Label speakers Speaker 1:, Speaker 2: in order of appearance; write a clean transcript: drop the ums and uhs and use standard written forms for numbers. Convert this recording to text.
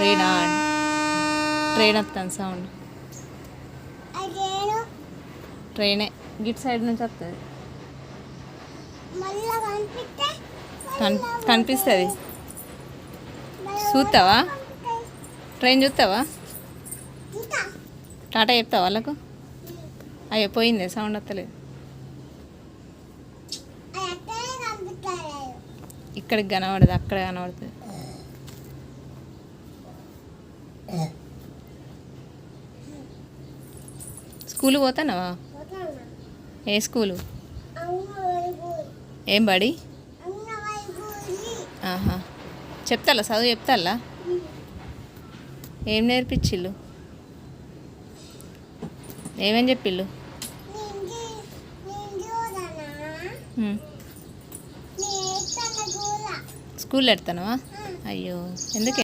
Speaker 1: ట్రైనా train వస్తుంది sound. ట్రైనే Git side నుంచి వస్తుంది. కనిపిస్తుంది. చూస్తావా? ట్రైన్ చూస్తావా? టాటా చెప్తావా వాళ్ళకు? అయ్యో పోయింది, సౌండ్ వస్తలేదు. ఇక్కడికి కనబడదు, అక్కడ కనబడుతుంది. స్కూల్ పోతానవా? ఏ స్కూలు? ఏం బడి? ఆహా, చెప్తాలా చదువు చెప్తాలా? ఏం నేర్పించిళ్ళు? ఏమేం చెప్పిళ్ళు? స్కూల్ పెడతానవా? అయ్యో ఎందుకు?